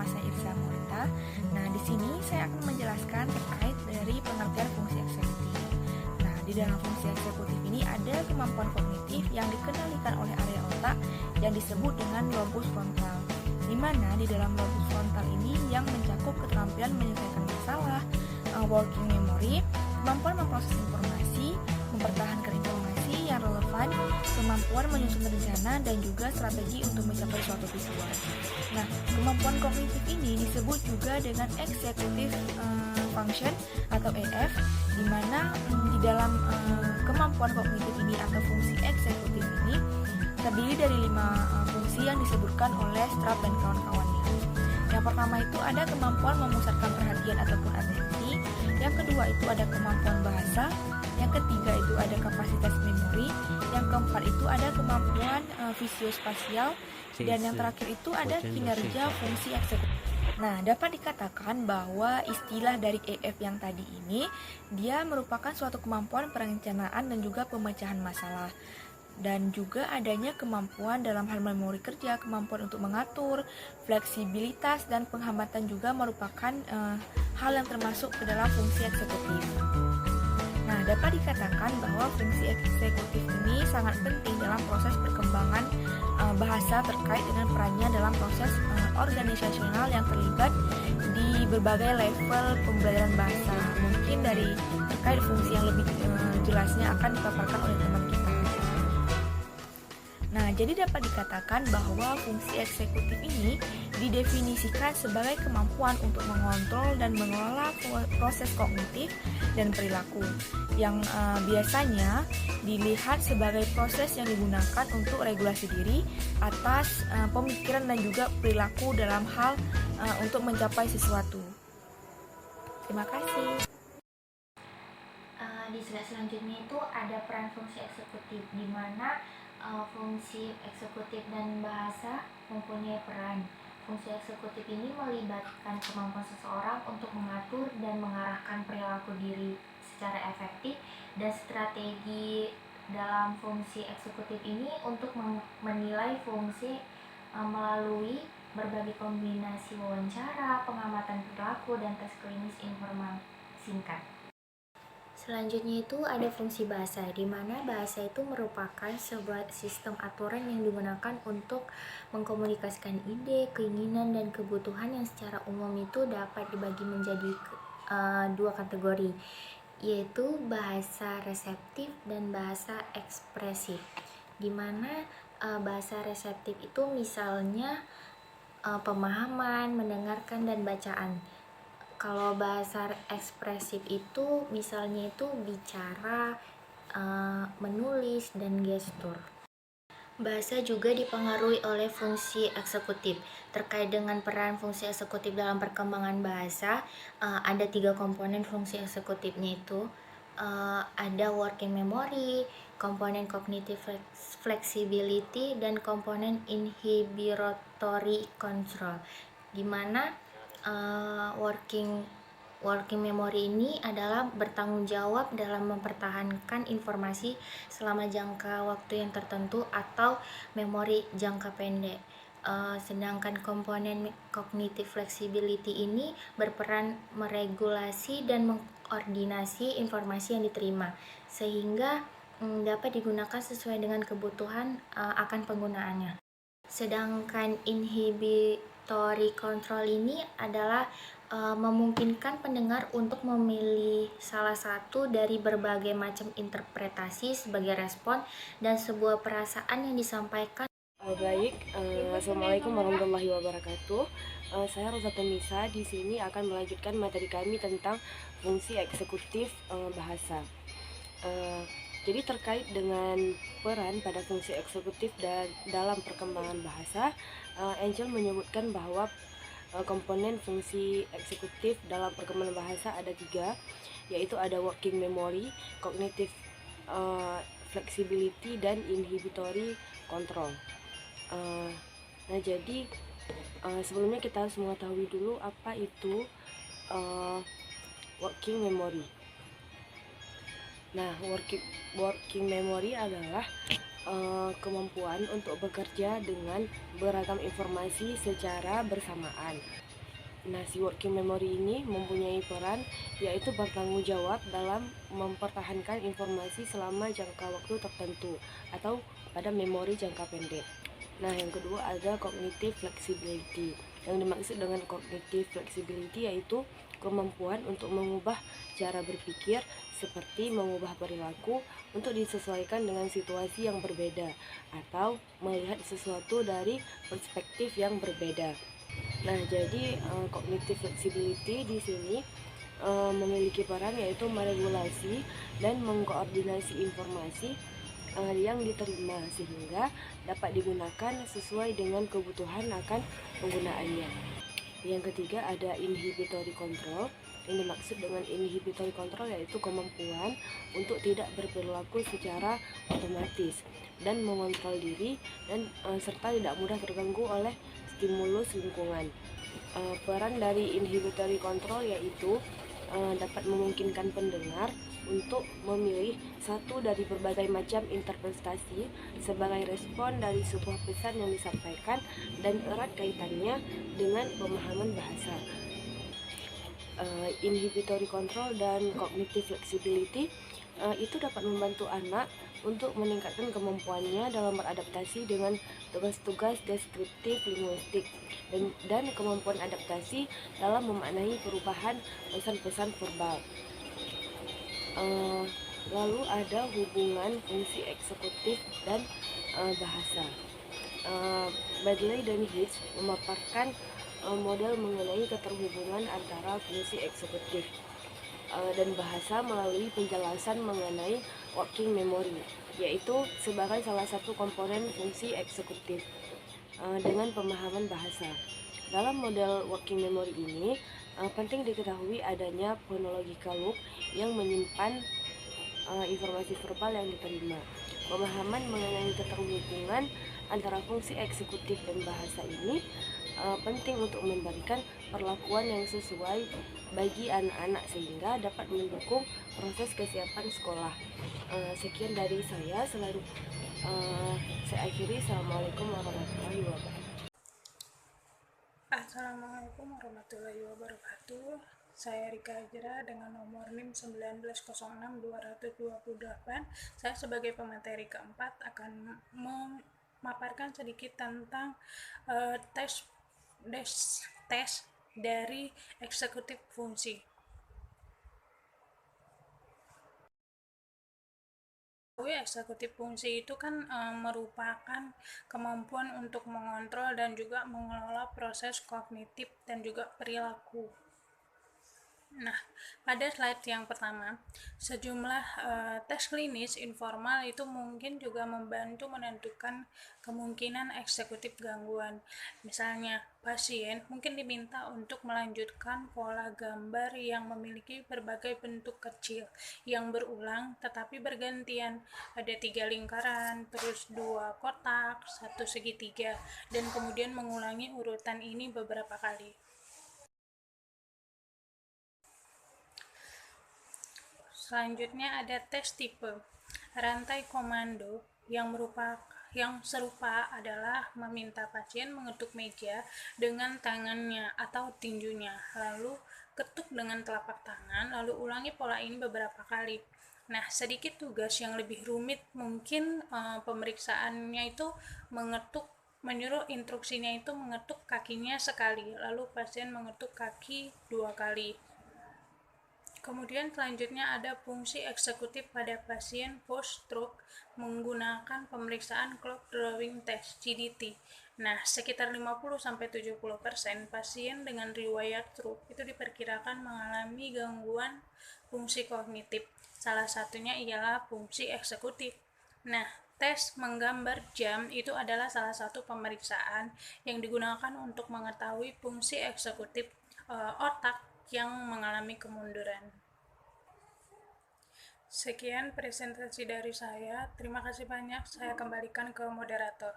nama saya Irza Morita. Nah, di sini saya akan menjelaskan terkait dari pengertian fungsi eksekutif. Nah, di dalam fungsi eksekutif ini ada kemampuan kognitif yang dikendalikan oleh area otak yang disebut dengan lobus frontal. Di mana di dalam lobus frontal ini yang mencakup keterampilan menyelesaikan masalah, working memory, kemampuan memproses informasi, mempertahankan informasi yang relevan, kemampuan menyusun rencana, dan juga strategi untuk mencapai suatu tujuan. Nah, kemampuan kognitif ini disebut juga dengan executive function atau EF, di mana di dalam kemampuan kognitif ini atau fungsi eksekutif ini terdiri dari 5 fungsi yang disebutkan oleh Strap dan kawan-kawannya. Yang pertama itu ada kemampuan memusatkan perhatian ataupun atensi. Yang kedua itu ada kemampuan bahasa. Yang ketiga itu ada kapasitas memori. Yang keempat itu ada kemampuan visiospasial. Dan yang terakhir itu ada kinerja fungsi eksekutif. Nah, dapat dikatakan bahwa istilah dari EF yang tadi ini dia merupakan suatu kemampuan perencanaan dan juga pemecahan masalah. Dan juga adanya kemampuan dalam hal memori kerja, kemampuan untuk mengatur, fleksibilitas, dan penghambatan juga merupakan hal yang termasuk ke dalam fungsi eksekutif. Nah, dapat dikatakan bahwa fungsi eksekutif ini sangat penting dalam proses perkembangan bahasa terkait dengan perannya dalam proses organisasional yang terlibat di berbagai level pembelajaran bahasa. Mungkin dari terkait fungsi yang lebih jelasnya akan dipaparkan oleh teman kita. Nah, jadi dapat dikatakan bahwa fungsi eksekutif ini didefinisikan sebagai kemampuan untuk mengontrol dan mengelola proses kognitif dan perilaku yang biasanya dilihat sebagai proses yang digunakan untuk regulasi diri atas pemikiran dan juga perilaku dalam hal untuk mencapai sesuatu. Terima kasih. Di slide selanjutnya itu ada peran fungsi eksekutif, di mana fungsi eksekutif dan bahasa mempunyai peran. Fungsi eksekutif ini melibatkan kemampuan seseorang untuk mengatur dan mengarahkan perilaku diri secara efektif, dan strategi dalam fungsi eksekutif ini untuk menilai fungsi melalui berbagai kombinasi wawancara, pengamatan perilaku, dan tes klinis informal singkat. Selanjutnya itu ada fungsi bahasa, di mana bahasa itu merupakan sebuah sistem aturan yang digunakan untuk mengkomunikasikan ide, keinginan, dan kebutuhan yang secara umum itu dapat dibagi menjadi 2 kategori, yaitu bahasa reseptif dan bahasa ekspresif. Di mana bahasa reseptif itu misalnya pemahaman, mendengarkan, dan bacaan. Kalau bahasa ekspresif itu misalnya itu bicara, menulis, dan gestur. Bahasa juga dipengaruhi oleh fungsi eksekutif. Terkait dengan peran fungsi eksekutif dalam perkembangan bahasa, ada 3 komponen fungsi eksekutifnya itu. Ada working memory, komponen cognitive flexibility, dan komponen inhibitory control. Di mana working memory ini adalah bertanggung jawab dalam mempertahankan informasi selama jangka waktu yang tertentu atau memori jangka pendek. Sedangkan komponen cognitive flexibility ini berperan meregulasi dan mengkoordinasi informasi yang diterima sehingga dapat digunakan sesuai dengan kebutuhan akan penggunaannya. Sedangkan inhibitory control ini adalah memungkinkan pendengar untuk memilih salah satu dari berbagai macam interpretasi sebagai respon dan sebuah perasaan yang disampaikan. Baik, Assalamualaikum warahmatullahi wabarakatuh. Saya Rozatun Nisa, di sini akan melanjutkan materi kami tentang fungsi eksekutif bahasa. Jadi terkait dengan peran pada fungsi eksekutif dan dalam perkembangan bahasa, Angel menyebutkan bahwa komponen fungsi eksekutif dalam perkembangan bahasa ada 3, yaitu ada working memory, cognitive flexibility, dan inhibitory control. Nah, jadi sebelumnya kita harus mengetahui dulu apa itu working memory. Nah, working memory adalah kemampuan untuk bekerja dengan beragam informasi secara bersamaan. Nah, si working memory ini mempunyai peran yaitu bertanggung jawab dalam mempertahankan informasi selama jangka waktu tertentu atau pada memori jangka pendek. Nah, yang kedua ada cognitive flexibility. Yang dimaksud dengan cognitive flexibility yaitu kemampuan untuk mengubah cara berpikir seperti mengubah perilaku untuk disesuaikan dengan situasi yang berbeda atau melihat sesuatu dari perspektif yang berbeda. Nah, jadi cognitive flexibility di sini memiliki peran yaitu meregulasi dan mengkoordinasi informasi yang diterima sehingga dapat digunakan sesuai dengan kebutuhan akan penggunaannya. Yang ketiga ada inhibitory control. Yang dimaksud dengan inhibitory control yaitu kemampuan untuk tidak berperilaku secara otomatis dan mengontrol diri dan serta tidak mudah terganggu oleh stimulus lingkungan. Peran dari inhibitory control yaitu dapat memungkinkan pendengar untuk memilih satu dari berbagai macam interpretasi sebagai respon dari sebuah pesan yang disampaikan dan erat kaitannya dengan pemahaman bahasa. Inhibitory control dan cognitive flexibility itu dapat membantu anak untuk meningkatkan kemampuannya dalam beradaptasi dengan tugas-tugas deskriptif linguistik dan kemampuan adaptasi dalam memaknai perubahan pesan-pesan verbal. Lalu ada hubungan fungsi eksekutif dan bahasa. Badley dan Hitch memaparkan model mengenai keterhubungan antara fungsi eksekutif dan bahasa melalui penjelasan mengenai working memory, yaitu sebagai salah satu komponen fungsi eksekutif dengan pemahaman bahasa. Dalam model working memory ini, penting diketahui adanya phonological loop yang menyimpan informasi verbal yang diterima. Pemahaman mengenai keterhubungan antara fungsi eksekutif dan bahasa ini penting untuk memberikan perlakuan yang sesuai bagi anak-anak sehingga dapat mendukung proses kesiapan sekolah. Sekian dari saya. Saya akhiri. Assalamualaikum warahmatullahi wabarakatuh. Assalamualaikum warahmatullahi wabarakatuh. Saya Rika Hajra dengan nomor NIM 1906228. Saya sebagai pemateri keempat akan memaparkan sedikit tentang tes dari eksekutif fungsi. Eksekutif fungsi itu kan merupakan kemampuan untuk mengontrol dan juga mengelola proses kognitif dan juga perilaku. Nah, pada slide yang pertama, sejumlah tes klinis informal itu mungkin juga membantu menentukan kemungkinan eksekutif gangguan. Misalnya, pasien mungkin diminta untuk melanjutkan pola gambar yang memiliki berbagai bentuk kecil yang berulang tetapi bergantian. Ada 3 lingkaran, terus 2 kotak, 1 segitiga, dan kemudian mengulangi urutan ini beberapa kali. Selanjutnya ada tes tipe. Rantai komando yang serupa adalah meminta pasien mengetuk meja dengan tangannya atau tinjunya, lalu ketuk dengan telapak tangan, lalu ulangi pola ini beberapa kali. Nah, sedikit tugas yang lebih rumit mungkin pemeriksaannya itu menyuruh instruksinya itu mengetuk kakinya sekali, lalu pasien mengetuk kaki 2 kali. Kemudian selanjutnya ada fungsi eksekutif pada pasien post-stroke menggunakan pemeriksaan clock drawing test CDT. Nah, sekitar 50-70% pasien dengan riwayat stroke itu diperkirakan mengalami gangguan fungsi kognitif. Salah satunya ialah fungsi eksekutif. Nah, tes menggambar jam itu adalah salah satu pemeriksaan yang digunakan untuk mengetahui fungsi eksekutif otak yang mengalami kemunduran. Sekian presentasi dari saya. Terima kasih banyak. Saya kembalikan ke moderator.